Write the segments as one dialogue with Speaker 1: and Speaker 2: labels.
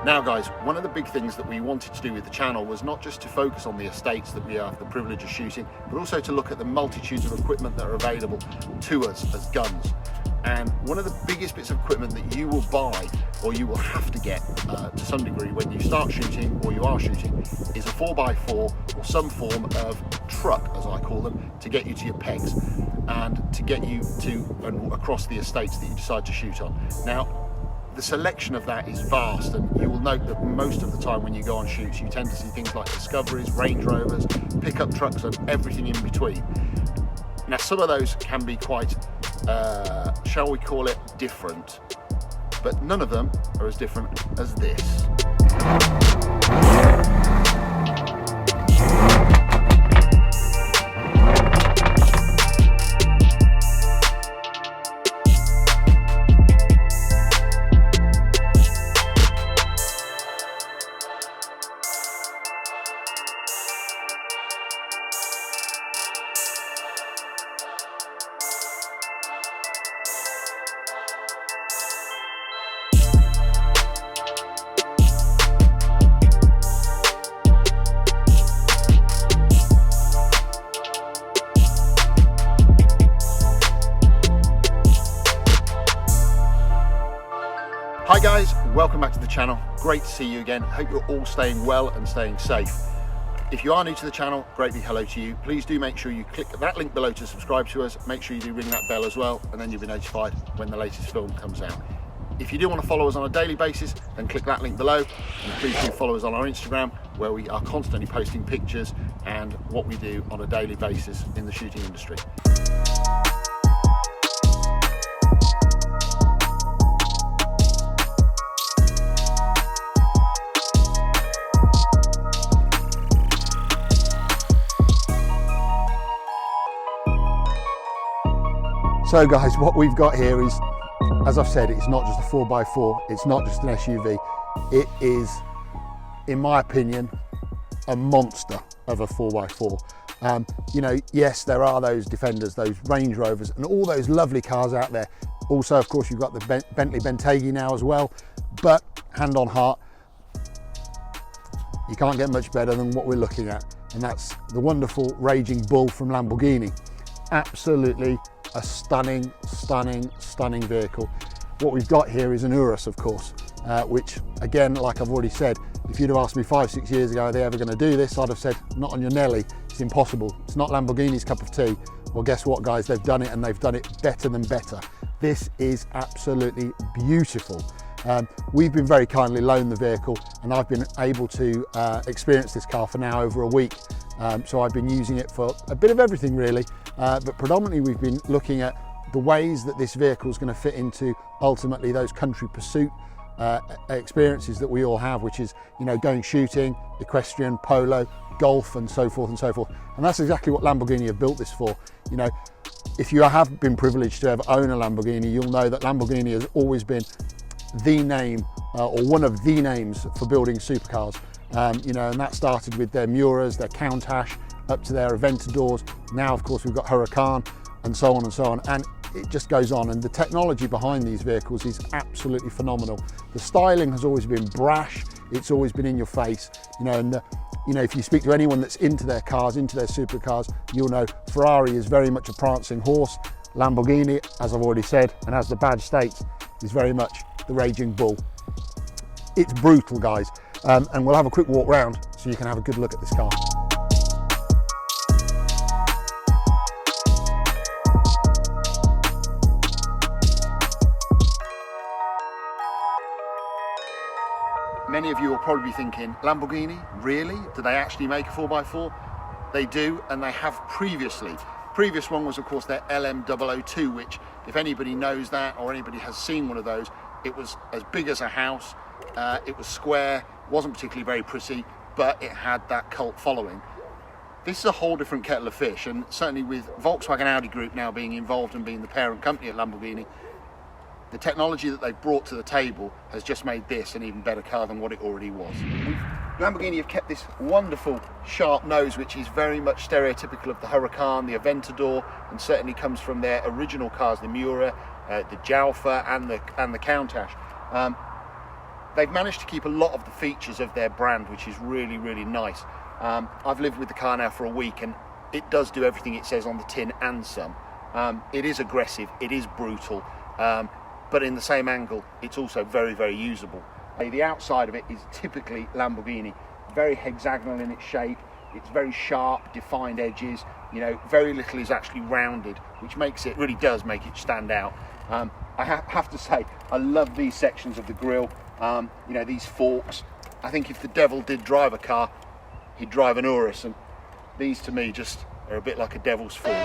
Speaker 1: Now guys, one of the big things that we wanted to do with the channel was not just to focus on the estates that we have the privilege of shooting, but also to look at the multitudes of equipment that are available to us as guns. And one of the biggest bits of equipment that you will buy, or you will have to get to some degree when you start shooting or you are shooting, is a 4x4 or some form of truck, as I call them, to get you to your pegs and to get you to and across the estates that you decide to shoot on. Now, the selection of that is vast, and you will note that most of the time when you go on shoots you tend to see things like Discoveries, Range Rovers, pickup trucks and everything in between. Now some of those can be quite, shall we call it, different, but none of them are as different as this. Hi guys, welcome back to the channel. Great to see you again. Hope you're all staying well and staying safe. If you are new to the channel, great big hello to you. Please do make sure you click that link below to subscribe to us. Make sure you do ring that bell as well, and then you'll be notified when the latest film comes out. If you do want to follow us on a daily basis, then click that link below, and please do follow us on our Instagram, where we are constantly posting pictures and what we do on a daily basis in the shooting industry. So guys, what we've got here is, as I've said, it's not just a 4x4, it's not just an SUV, it is, in my opinion, a monster of a 4x4. You know, yes, there are those Defenders, those Range Rovers, and all those lovely cars out there. Also, of course, you've got the Bentley Bentayga now as well, but hand on heart, you can't get much better than what we're looking at, and that's the wonderful Raging Bull from Lamborghini. Absolutely a stunning vehicle. What we've got here is an Urus, of course, which again, like I've already said, if you'd have asked me 5-6 years ago, are they ever going to do this, I'd have said, not on your Nelly, it's impossible. It's not Lamborghini's cup of tea. Well, guess what guys, they've done it, and they've done it better than better. This is absolutely beautiful. We've been very kindly loaned the vehicle, and I've been able to experience this car for now over a week. So I've been using it for a bit of everything really, but predominantly we've been looking at the ways that this vehicle is going to fit into ultimately those country pursuit experiences that we all have, which is, you know, going shooting, equestrian, polo, golf, and so forth and so forth. And that's exactly what Lamborghini have built this for. You know, if you have been privileged to ever own a Lamborghini, you'll know that Lamborghini has always been the name or one of the names for building supercars. You know, and that started with their Miuras, their Countach, up to their Aventadors. Now, of course, we've got Huracan, and so on and so on. And it just goes on. And the technology behind these vehicles is absolutely phenomenal. The styling has always been brash. It's always been in your face. You know, and you know, if you speak to anyone that's into their cars, into their supercars, you'll know Ferrari is very much a prancing horse. Lamborghini, as I've already said, and as the badge states, is very much the Raging Bull. It's brutal, guys. And we'll have a quick walk round so you can have a good look at this car. Many of you will probably be thinking, Lamborghini, really? Do they actually make a 4x4? They do, and they have previously. Previous one was, of course, their LM002, which, if anybody knows that or anybody has seen one of those, it was as big as a house, it was square, wasn't particularly very pretty, but it had that cult following. This is a whole different kettle of fish, and certainly with Volkswagen Audi Group now being involved and being the parent company at Lamborghini, the technology that they've brought to the table has just made this an even better car than what it already was. Lamborghini have kept this wonderful sharp nose, which is very much stereotypical of the Huracan, the Aventador, and certainly comes from their original cars, the Miura, the Jalfa, and the Countach.
Speaker 2: they've managed to keep a lot of the features of their brand, which is really, really nice. I've lived with the car now for a week, and it does do everything it says on the tin and some. It is aggressive, it is brutal, but in the same angle, it's also very, very usable. The outside of it is typically Lamborghini, very hexagonal in its shape. It's very sharp, defined edges. You know, very little is actually rounded, which makes it, really does make it stand out. I have to say, I love these sections of the grille. You know, these forks. I think if the devil did drive a car, he'd drive an Urus, and these to me just are a bit like a devil's fork.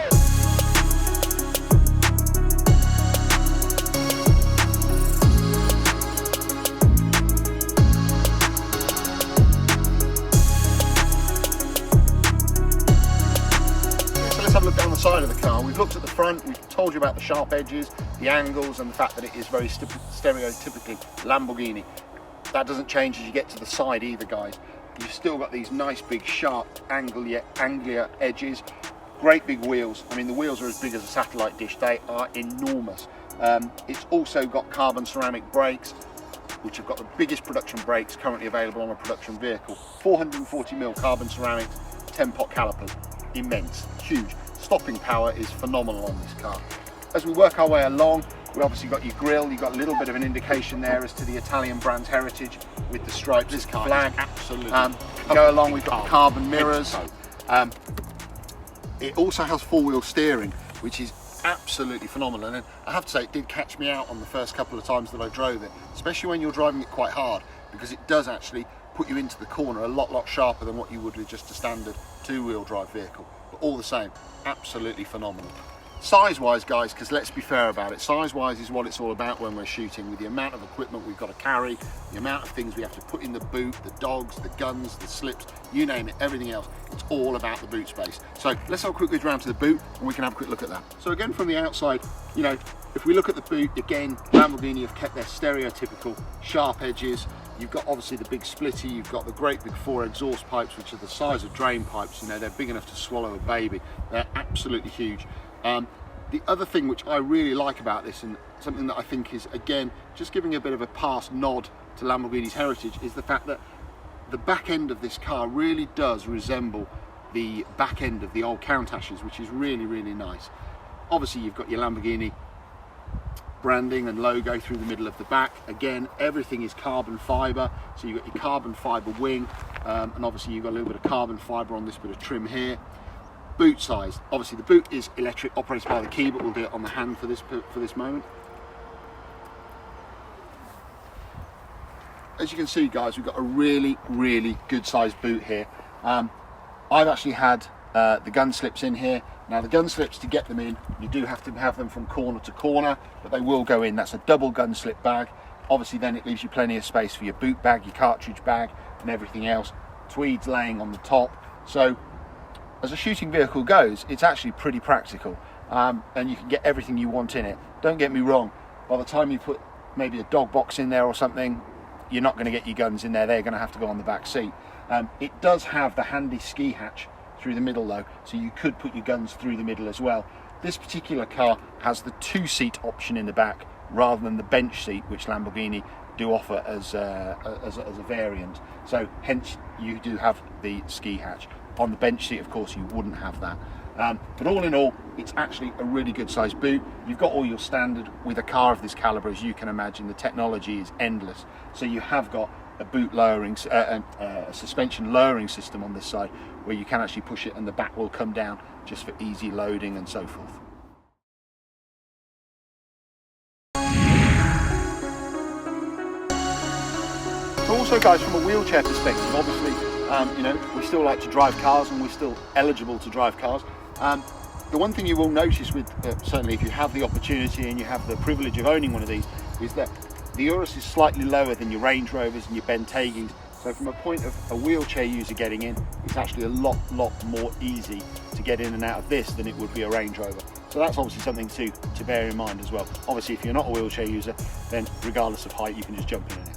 Speaker 2: Let's have a look down the side of the car. We've looked at the front, we've told you about the sharp edges, the angles, and the fact that it is very stereotypically Lamborghini. That doesn't change as you get to the side either, guys. You've still got these nice big sharp angular edges, great big wheels. I mean, the wheels are as big as a satellite dish. They are enormous. It's also got carbon ceramic brakes, which have got the biggest production brakes currently available on a production vehicle. 440mm carbon ceramics, 10-pot calipers. Immense, huge. Stopping power is phenomenal on this car. As we work our way along, we obviously got your grille. You've got a little bit of an indication there as to the Italian brand's heritage with the stripes. This car flag. Absolutely. Go along, we've got carbon mirrors. It also has four-wheel steering, which is absolutely phenomenal. And I have to say, it did catch me out on the first couple of times that I drove it, especially when you're driving it quite hard, because it does actually put you into the corner a lot sharper than what you would with just a standard two-wheel drive vehicle. But all the same, absolutely phenomenal. Size-wise, guys, because let's be fair about it, size-wise is what it's all about when we're shooting, with the amount of equipment we've got to carry, the amount of things we have to put in the boot, the dogs, the guns, the slips, you name it, everything else. It's all about the boot space. So let's have a quick look around to the boot and we can have a quick look at that. So again, from the outside, you know, if we look at the boot, again, Lamborghini have kept their stereotypical sharp edges. You've got obviously the big splitter, you've got the great big 4 exhaust pipes, which are the size of drain pipes. You know, they're big enough to swallow a baby. They're absolutely huge. The other thing which I really like about this, and something that I think is, again, just giving a bit of a past nod to Lamborghini's heritage, is the fact that the back end of this car really does resemble the back end of the old Countach's, which is really, really nice. Obviously, you've got your Lamborghini branding and logo through the middle of the back. Again, everything is carbon fibre, so you've got your carbon fibre wing, and obviously you've got a little bit of carbon fibre on this bit of trim here. Boot size, obviously the boot is electric, operated by the key, but we'll do it on the hand for this moment. As you can see, guys, we've got a really, really good sized boot here. I've actually had the gun slips in here. Now the gun slips, to get them in, you do have to have them from corner to corner, but they will go in. That's a double gun slip bag. Obviously then it leaves you plenty of space for your boot bag, your cartridge bag, and everything else. Tweeds laying on the top. So as a shooting vehicle goes, it's actually pretty practical, and you can get everything you want in it. Don't get me wrong, by the time you put maybe a dog box in there or something, you're not going to get your guns in there. They're going to have to go on the back seat. It does have the handy ski hatch through the middle though, so you could put your guns through the middle as well. This particular car has the 2-seat option in the back rather than the bench seat, which Lamborghini do offer as a variant. So hence you do have the ski hatch. On the bench seat, of course, you wouldn't have that. But all in all, it's actually a really good sized boot. You've got all your standard with a car of this caliber, as you can imagine. The technology is endless. So you have got a boot lowering, a suspension lowering system on this side, where you can actually push it and the back will come down just for easy loading and so forth. So also, guys, from a wheelchair perspective, obviously, you know, we still like to drive cars and we're still eligible to drive cars. The one thing you will notice with, certainly if you have the opportunity and you have the privilege of owning one of these, is that the Urus is slightly lower than your Range Rovers and your Bentegues. So from a point of a wheelchair user getting in, it's actually a lot more easy to get in and out of this than it would be a Range Rover. So that's obviously something to bear in mind as well. Obviously, if you're not a wheelchair user, then regardless of height, you can just jump in and out.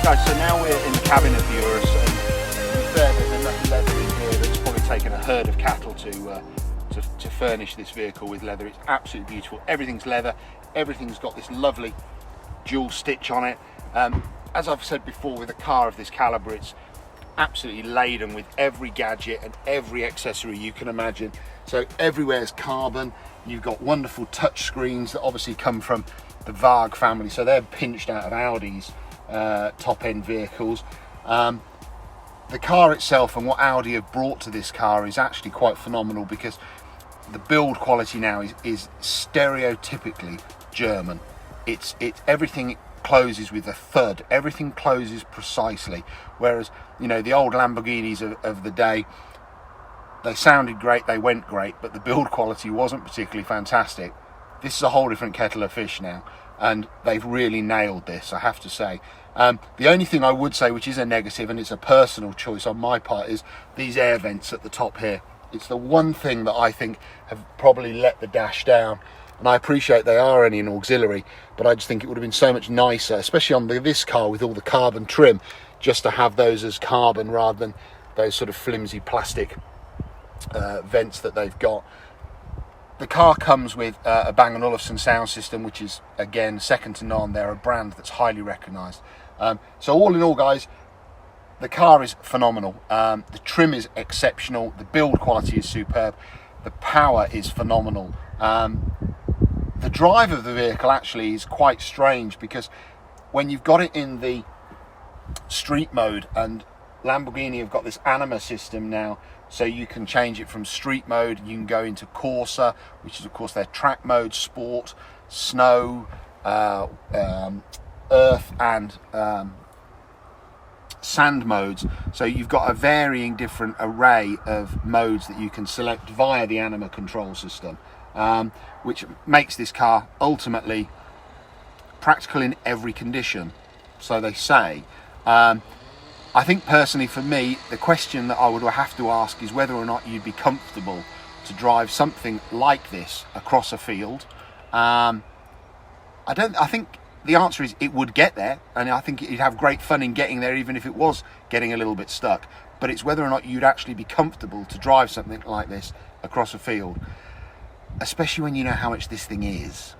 Speaker 3: Guys, so now we're in the cabin of the Urus, and to be fair, there's enough leather in here that's probably taken a herd of cattle to furnish this vehicle with leather. It's absolutely beautiful. Everything's leather. Everything's got this lovely dual stitch on it. As I've said before, with a car of this calibre, it's absolutely laden with every gadget and every accessory you can imagine. So everywhere's carbon. You've got wonderful touch screens that obviously come from the Vlogg family, so they're pinched out of Audi's top-end vehicles. The car itself and what Audi have brought to this car is actually quite phenomenal, because the build quality now is stereotypically German. It's everything closes with a thud. Everything closes precisely. Whereas, you know, the old Lamborghinis of the day, they sounded great, they went great, but the build quality wasn't particularly fantastic. This is a whole different kettle of fish now, and they've really nailed this, I have to say. The only thing I would say, which is a negative, and it's a personal choice on my part, is these air vents at the top here. It's the one thing that I think have probably let the dash down. And I appreciate they are only an auxiliary, but I just think it would have been so much nicer, especially on this car with all the carbon trim, just to have those as carbon rather than those sort of flimsy plastic vents that they've got. The car comes with a Bang & Olufsen sound system, which is, again, second to none. They're a brand that's highly recognised. So all in all, guys, the car is phenomenal. The trim is exceptional. The build quality is superb. The power is phenomenal. The drive of the vehicle actually is quite strange, because when you've got it in the street mode, and Lamborghini have got this Anima system now, so you can change it from street mode. You can go into Corsa, which is of course their track mode, sport, snow, earth and sand modes. So you've got a varying different array of modes that you can select via the Anima control system, which makes this car ultimately practical in every condition, so they say. I think personally for me, the question that I would have to ask is whether or not you'd be comfortable to drive something like this across a field. I think the answer is it would get there, and I think you'd have great fun in getting there, even if it was getting a little bit stuck. But it's whether or not you'd actually be comfortable to drive something like this across a field, especially when you know how much this thing is.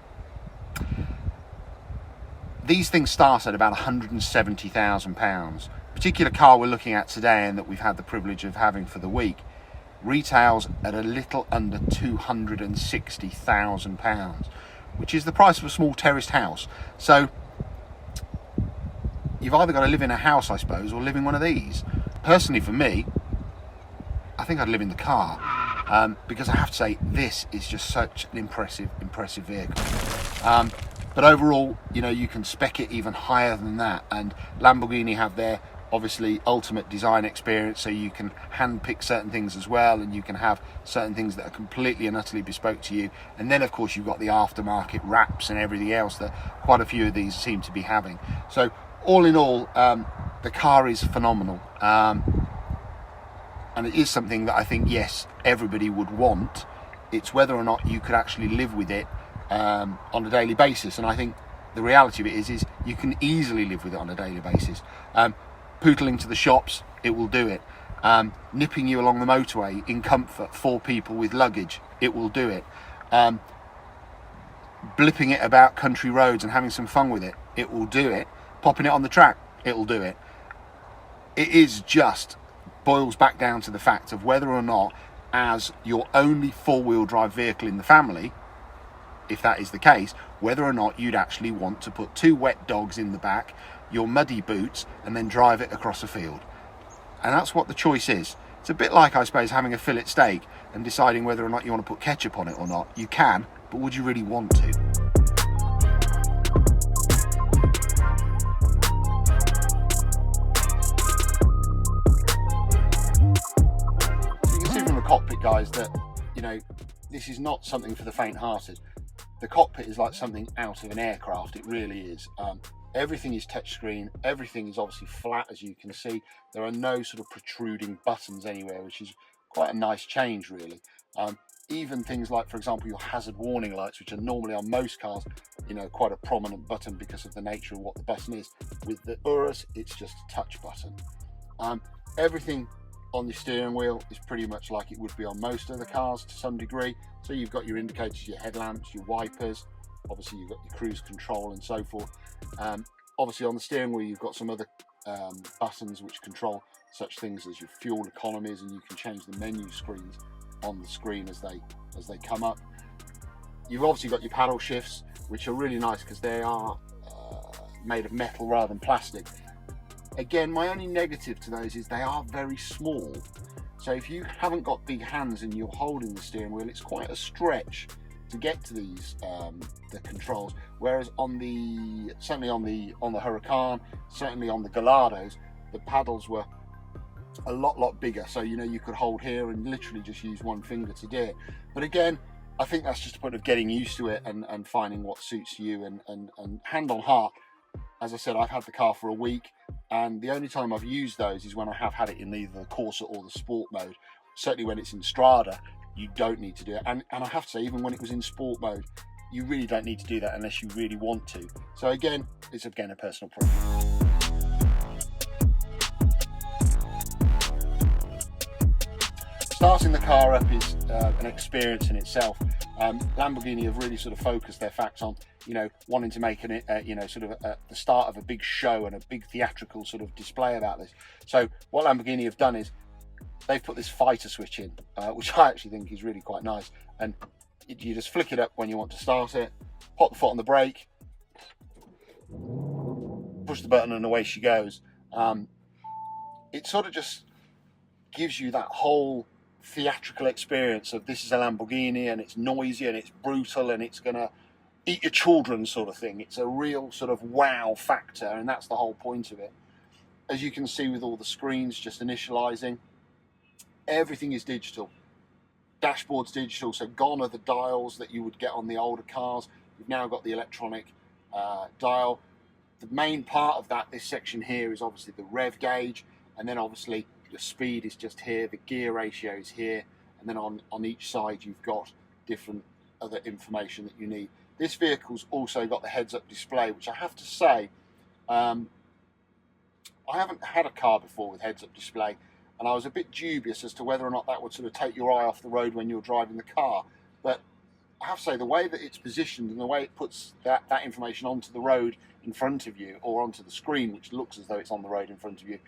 Speaker 3: These things start at about £170,000. Particular car we're looking at today, and that we've had the privilege of having for the week, retails at a little under £260,000, which is the price of a small terraced house. So you've either got to live in a house, I suppose, or live in one of these. Personally, for me, I think I'd live in the car, because I have to say this is just such an impressive vehicle. But overall, you know, you can spec it even higher than that, and Lamborghini have their obviously ultimate design experience, so you can handpick certain things as well, and you can have certain things that are completely and utterly bespoke to you. And then of course you've got the aftermarket wraps and everything else that quite a few of these seem to be having. So all in all, the car is phenomenal, and it is something that I think, yes, everybody would want. It's whether or not you could actually live with it on a daily basis. And I think the reality of it is you can easily live with it on a daily basis. Pootling to the shops, it will do it. Nipping you along the motorway in comfort for people with luggage, it will do it. Blipping it about country roads and having some fun with it, it will do it. Popping it on the track, it will do it. It is just boils back down to the fact of whether or not, as your only four-wheel drive vehicle in the family, if that is the case, whether or not you'd actually want to put two wet dogs in the back, your muddy boots, and then drive it across a field. And that's what the choice is. It's a bit like, I suppose, having a fillet steak and deciding whether or not you want to put ketchup on it or not. You can, but would you really want to? So you can see from the cockpit, guys, that, you know, this is not something for the faint-hearted. The cockpit is like something out of an aircraft. It really is. Everything is touchscreen. Everything is obviously flat, as you can see. There are no sort of protruding buttons anywhere, which is quite a nice change, really. even things like, for example, your hazard warning lights, which are normally on most cars, you know, quite a prominent button because of the nature of what the button is. With the Urus, it's just a touch button. Everything on the steering wheel is pretty much like it would be on most other cars to some degree. So you've got your indicators, your headlamps, your wipers, obviously you've got your cruise control and so forth. Obviously on the steering wheel you've got some other buttons which control such things as your fuel economies, and you can change the menu screens on the screen as they come up. You've obviously got your paddle shifts, which are really nice because they are made of metal rather than plastic. Again, my only negative to those is they are very small. So if you haven't got big hands and you're holding the steering wheel, it's quite a stretch to get to these the controls. Whereas certainly on the Huracan, certainly on the Galados, the paddles were a lot bigger. So you know, you could hold here and literally just use one finger to do it. But again, I think that's just a point of getting used to it and finding what suits you. And hand on heart, as I said, I've had the car for a week, and the only time I've used those is when I have had it in either the Corsa or the Sport mode. Certainly when it's in Strada, you don't need to do it. And I have to say, even when it was in Sport mode, you really don't need to do that unless you really want to. So again, it's again a personal preference. Starting the car up is an experience in itself. Lamborghini have really sort of focused their facts on, you know, wanting to make the start of a big show and a big theatrical sort of display about this. So what Lamborghini have done is they've put this fighter switch in, which I actually think is really quite nice. And you just flick it up when you want to start it, pop the foot on the brake, push the button, and away she goes. It sort of just gives you that whole theatrical experience of this is a Lamborghini, and it's noisy and it's brutal and it's gonna eat your children sort of thing. It's a real sort of wow factor, and that's the whole point of it. As you can see with all the screens just initializing, everything is digital. Dashboard's digital, so gone are the dials that you would get on the older cars. You've now got the electronic dial. The main part of that, this section here, is obviously the rev gauge, and then obviously the speed is just here, the gear ratio is here, and then on each side you've got different other information that you need. This vehicle's also got the heads-up display, which I have to say, I haven't had a car before with heads-up display, and I was a bit dubious as to whether or not that would sort of take your eye off the road when you're driving the car. But I have to say, the way that it's positioned and the way it puts that information onto the road in front of you, or onto the screen, which looks as though it's on the road in front of you,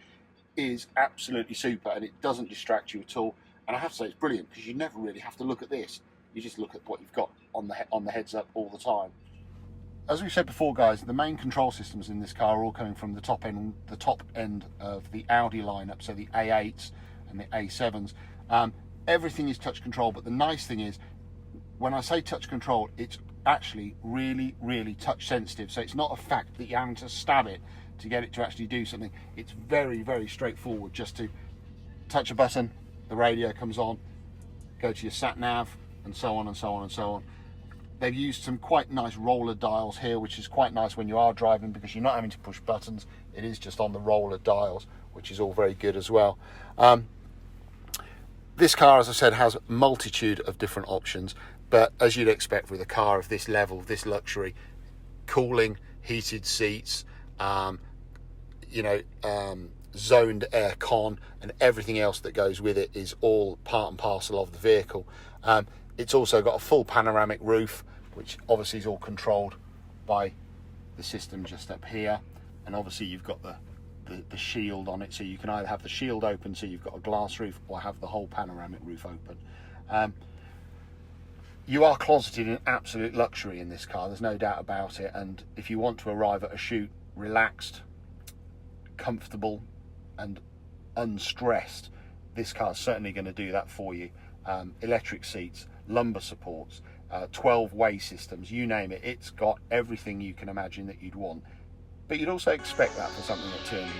Speaker 3: is absolutely super, and it doesn't distract you at all. And I have to say, it's brilliant because you never really have to look at this. You just look at what you've got on the heads up all the time. As we said before, guys, the main control systems in this car are all coming from the top end of the Audi lineup, so the A8s and the A7s. Everything is touch control, but the nice thing is, when I say touch control, it's actually really touch sensitive. So it's not a fact that you're having to stab it to get it to actually do something. It's very straightforward. Just to touch a button, the radio comes on, go to your sat nav, and so on and so on and so on. They've used some quite nice roller dials here, which is quite nice when you are driving, because you're not having to push buttons. It is just on the roller dials, which is all very good as well. This car, as I said, has a multitude of different options, but as you'd expect with a car of this level, this luxury, cooling, heated seats, zoned air con, and everything else that goes with it is all part and parcel of the vehicle. It's also got a full panoramic roof, which obviously is all controlled by the system just up here, and obviously you've got the shield on it, so you can either have the shield open so you've got a glass roof, or have the whole panoramic roof open. You are closeted in absolute luxury in this car, there's no doubt about it, and if you want to arrive at a shoot relaxed, comfortable and unstressed, this car is certainly going to do that for you. Electric seats, lumbar supports, 12-way systems, you name it, it's got everything you can imagine that you'd want. But you'd also expect that for something at £260,000.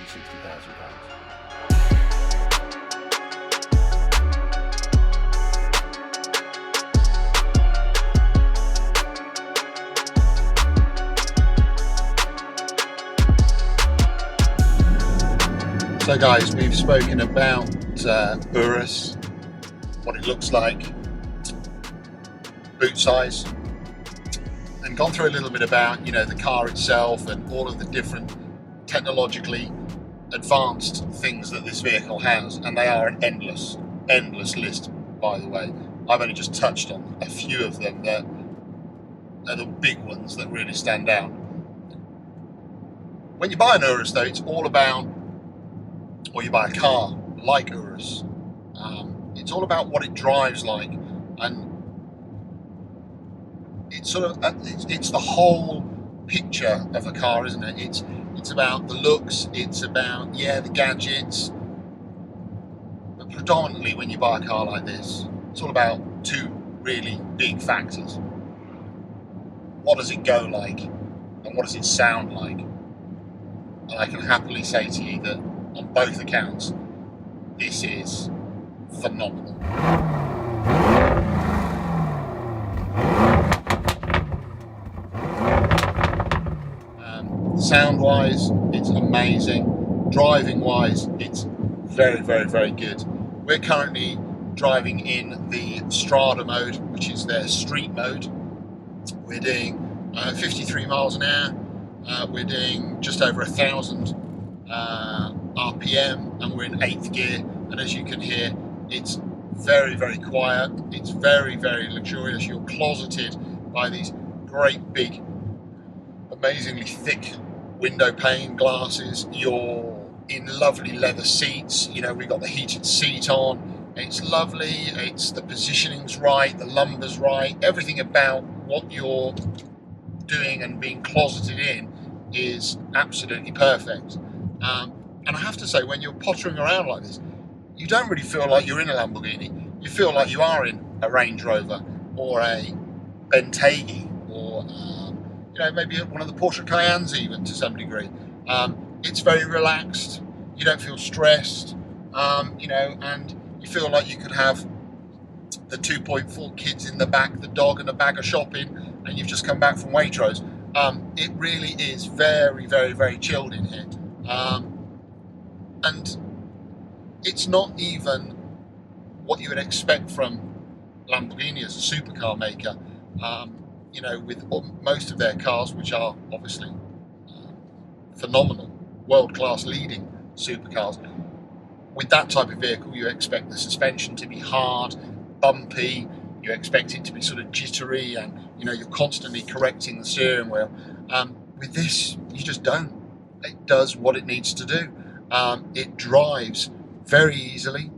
Speaker 2: So guys, we've spoken about Urus, what it looks like. boot size, and gone through a little bit about, you know, the car itself and all of the different technologically advanced things that this vehicle has, and they are an endless list, by the way. I've only just touched on a few of them that are the big ones that really stand out. When you buy an Urus though, it's all about, or you buy a car like Urus, it's all about what it drives like, and it's sort of it's the whole picture of a car, isn't it? It's about the looks, it's about, yeah, the gadgets, but predominantly when you buy a car like this, it's all about two really big factors. What does it go like, and what does it sound like? And I can happily say to you that on both accounts, this is phenomenal. Sound-wise, it's amazing. Driving-wise, it's very, very, very good. We're currently driving in the Strada mode, which is their street mode. We're doing 53 miles an hour. We're doing just over 1,000 RPM, and we're in 8th gear. And as you can hear, it's very, very quiet. It's very, very luxurious. You're closeted by these great big, amazingly thick window pane glasses. You're in lovely leather seats. You know, we've got the heated seat on. It's lovely. It's the positioning's right, the lumbar's right. Everything about what you're doing and being closeted in is absolutely perfect. And I have to say, when you're pottering around like this, you don't really feel like you're in a Lamborghini. You feel like you are in a Range Rover or a Bentayga, or you know, maybe one of the Porsche Cayennes even to some degree. It's very relaxed. You don't feel stressed, you know, and you feel like you could have the 2.4 kids in the back, the dog, and a bag of shopping, and you've just come back from Waitrose. It really is very, very, very chilled in here. And it's not even what you would expect from Lamborghini as a supercar maker. You know, with most of their cars, which are obviously phenomenal, world-class leading supercars, with that type of vehicle you expect the suspension to be hard, bumpy, you expect it to be sort of jittery, and you know, you're constantly correcting the steering wheel. With this, you just don't. It does what it needs to do. It drives very easily.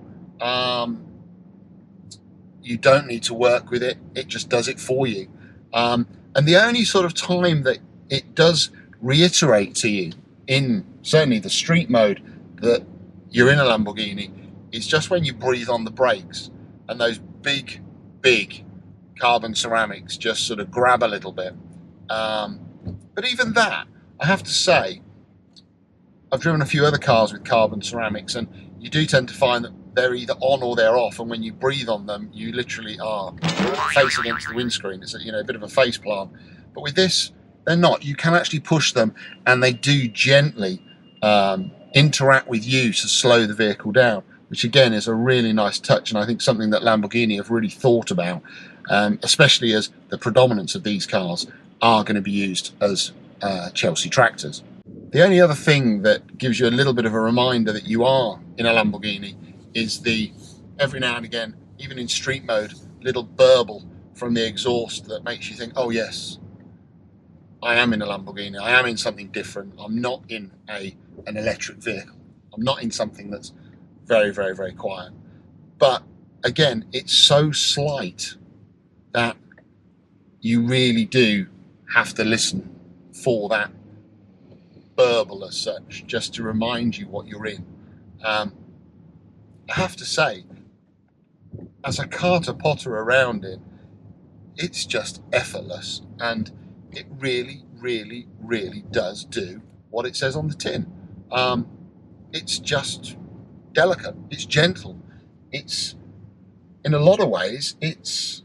Speaker 2: You don't need to work with it. It just does it for you. And the only sort of time that it does reiterate to you, in certainly the street mode, that you're in a Lamborghini, is just when you breathe on the brakes and those big, big carbon ceramics just sort of grab a little bit. But even that, I have to say, I've driven a few other cars with carbon ceramics, and you do tend to find that they're either on or they're off, and when you breathe on them, you literally are face against the windscreen. It's a, you know, a bit of a face plant. But with this, they're not. You can actually push them, and they do gently interact with you to slow the vehicle down, which again is a really nice touch, and I think something that Lamborghini have really thought about, especially as the predominance of these cars are going to be used as Chelsea tractors. The only other thing that gives you a little bit of a reminder that you are in a Lamborghini is the, every now and again, even in street mode, little burble from the exhaust that makes you think, oh yes, I am in a Lamborghini, I am in something different, I'm not in an electric vehicle, I'm not in something that's very, very, very quiet. But again, it's so slight that you really do have to listen for that burble as such, just to remind you what you're in. I have to say, as a car to potter around in, it's just effortless, and it really, really, really does do what it says on the tin. It's just delicate, it's gentle, it's, in a lot of ways, it's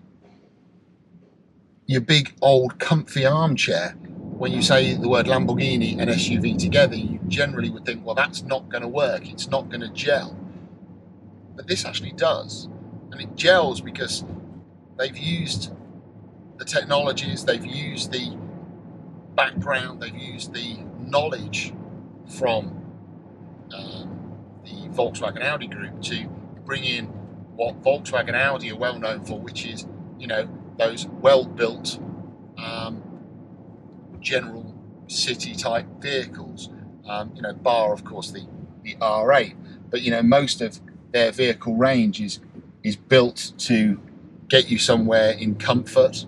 Speaker 2: your big old comfy armchair. When you say the word Lamborghini and SUV together, you generally would think, well, that's not going to work, it's not going to gel. But this actually does, and it gels because they've used the technologies, they've used the background, they've used the knowledge from the Volkswagen Audi group to bring in what Volkswagen Audi are well known for, which is, you know, those well-built general city type vehicles, you know, bar of course the R8, but you know, most of their vehicle range is built to get you somewhere in comfort,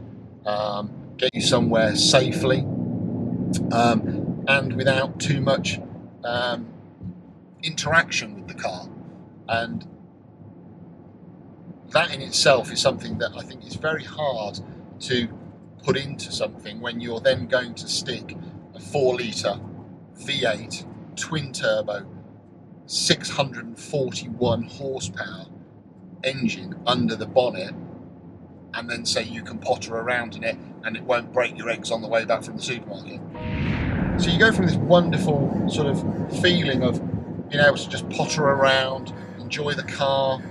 Speaker 2: get you somewhere safely, and without too much interaction with the car. And that in itself is something that I think is very hard to put into something when you're then going to stick a 4-litre V8 twin turbo 641 horsepower engine under the bonnet and then say you can potter around in it and it won't break your eggs on the way back from the supermarket. So you go from this wonderful sort of feeling of being able to just potter around, enjoy the car,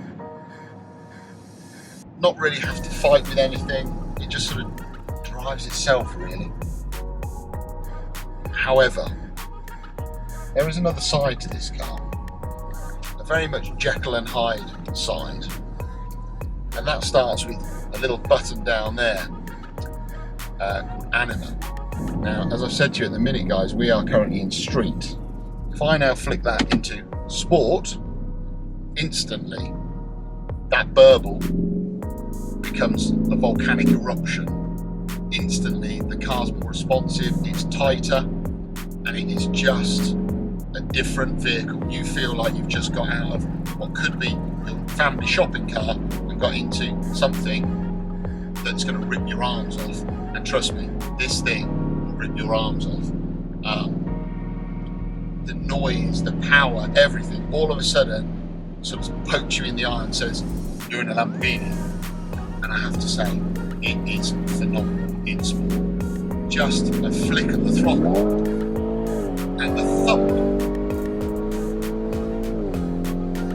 Speaker 2: not really have to fight with anything, it just sort of drives itself really. However, there is another side to this car, a very much Jekyll and Hyde side, and that starts with a little button down there called Anima. Now, as I've said to you at the minute, guys, we are currently in street. If I now flick that into sport, instantly that burble becomes a volcanic eruption. Instantly the car's more responsive, it's tighter, and it is just a different vehicle. You feel like you've just got out of what could be your family shopping car and got into something that's going to rip your arms off. And trust me, this thing will rip your arms off. The noise, the power, everything, all of a sudden sort of pokes you in the eye and says, you're in a Lamborghini. And I have to say, it is phenomenal in sport. Just a flick of the throttle and the thump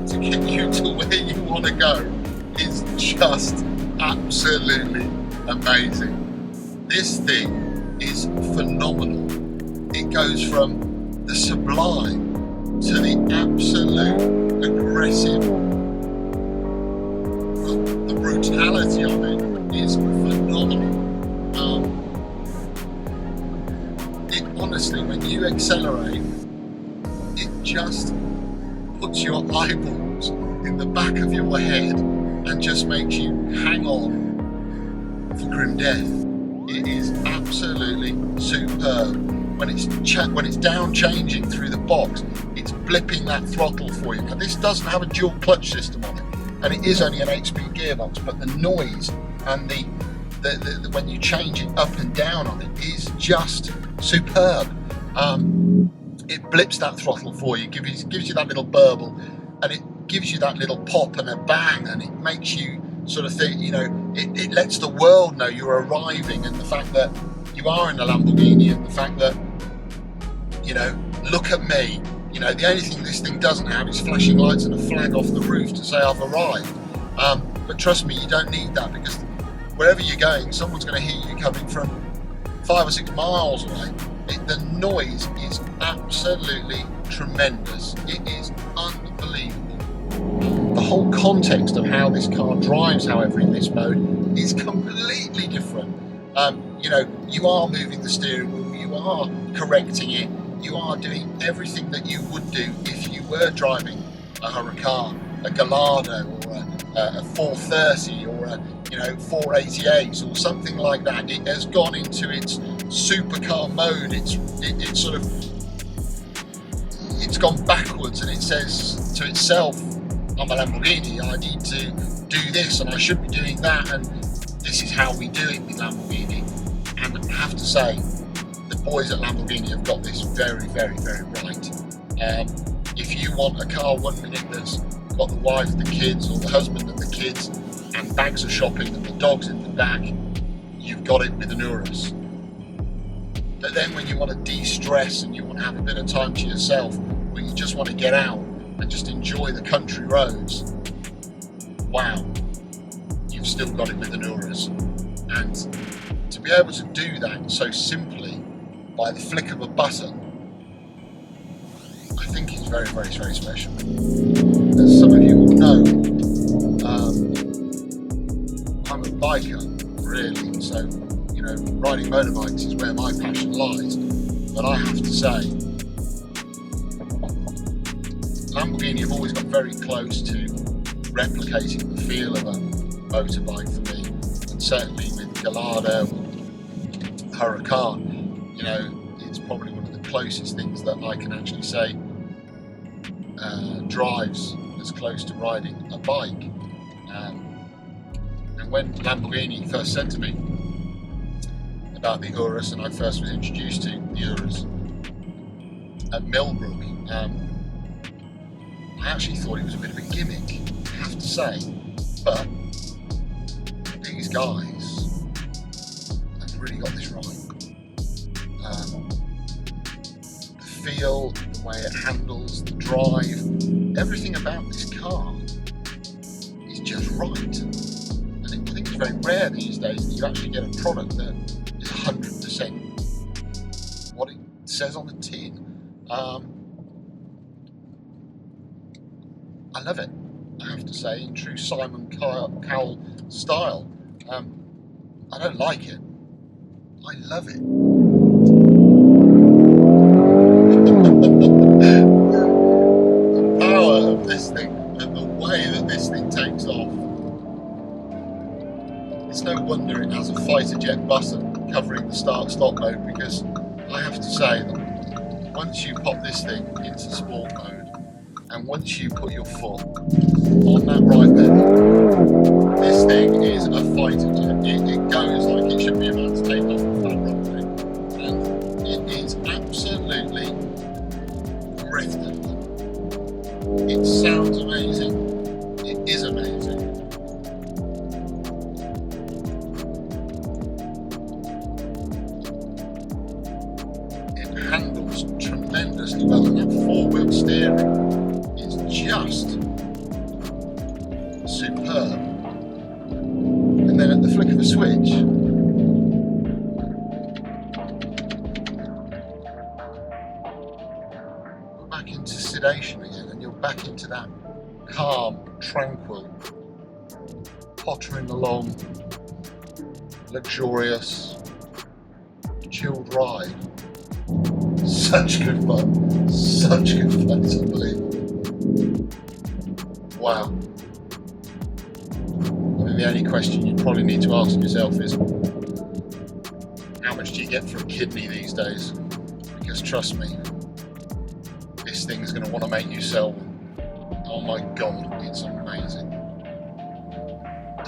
Speaker 2: to get you to where you want to go is just absolutely amazing. This thing is phenomenal. It goes from the sublime to the absolute aggressive. The brutality of it is phenomenal. It honestly, when you accelerate, it just puts your eyeballs in the back of your head and just makes you hang on for grim death. It is absolutely superb. When it's down changing through the box, it's blipping that throttle for you. Now this doesn't have a dual clutch system on it, and it is only an 8-speed gearbox, but the noise and the when you change it up and down on it is just superb. It blips that throttle for you, gives you that little burble, and it gives you that little pop and a bang, and it makes you sort of think, you know, it lets the world know you're arriving, and the fact that you are in a Lamborghini, and the fact that, you know, look at me. You know, the only thing this thing doesn't have is flashing lights and a flag off the roof to say I've arrived. But trust me, you don't need that, because wherever you're going, someone's going to hear you coming from 5 or 6 miles away. The noise is absolutely tremendous. It is unbelievable. The whole context of how this car drives, however, in this mode is completely different. You know, you are moving the steering wheel, you are correcting it, you are doing everything that you would do if you were driving a Huracan, a Gallardo, or a 430, or a 488, or something like that. It has gone into its supercar mode. It's gone backwards, and it says to itself, I'm a Lamborghini, I need to do this, and I should be doing that, and this is how we do it with Lamborghini. And I have to say, the boys at Lamborghini have got this very, very, very right. If you want a car 1 minute that's got the wife, the kids, or the husband and the kids, and bags of shopping and the dogs in the back, you've got it with an Urus. But then when you want to de-stress and you want to have a bit of time to yourself, where you just want to get out and just enjoy the country roads, wow, you've still got it with an Urus. And to be able to do that so simply by the flick of a button, I think is very, very, very special. As some of you will know, I'm a biker, really, so, you know, riding motorbikes is where my passion lies. But I have to say, Lamborghini have always got very close to replicating the feel of a motorbike for me, and certainly with Gallardo, Huracan, you know, it's probably one of the closest things that I can actually say drives as close to riding a bike. And when Lamborghini first said to me about the Urus, and I first was introduced to the Urus at Millbrook, I actually thought it was a bit of a gimmick, I have to say, but these guys have really got this right. The feel, the way it handles, the drive, everything about this car is just right. And I think it's very rare these days that you actually get a product that is 100% what it says on the tin. I love it, I have to say, in true Simon Cowell style. I don't like it, I love it. The power of this thing and the way that this thing takes off. It's no wonder it has a fighter jet button covering the start-stop mode, because I have to say that once you pop this thing into sport mode, and once you put your foot on that right pedal, this thing is a fighter jet. It goes like it should be about to take off with that runway. And it is absolutely breathtaking. It sounds amazing. It is amazing. It handles tremendously well, and that four-wheel steering is just superb. And then at the flick of a switch, we're back into sedation again, and you're back into that calm, tranquil, pottering along, luxurious, chilled ride. Such good fun, such good fun, it's unbelievable. Wow. I mean, the only question you probably need to ask yourself is, how much do you get for a kidney these days? Because trust me, this thing's going to want to make you sell one. Oh my god, it's amazing.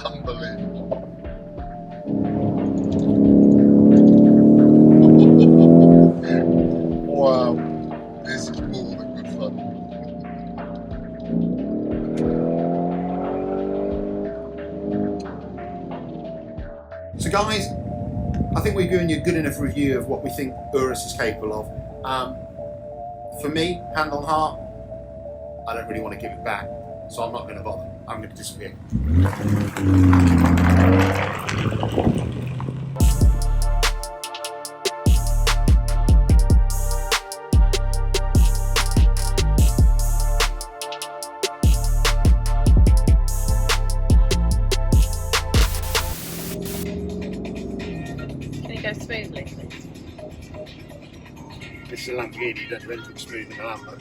Speaker 2: Unbelievable. Wow, this is more than good fun.
Speaker 4: So guys, I think we've given you a good enough review of what we think Urus is capable of. For me, hand on heart, I don't really want to give it back, so I'm not going to bother. I'm going to disappear.
Speaker 5: Go smoothly.
Speaker 4: This is a Lamborghini, you don't do anything smooth in a Lambo.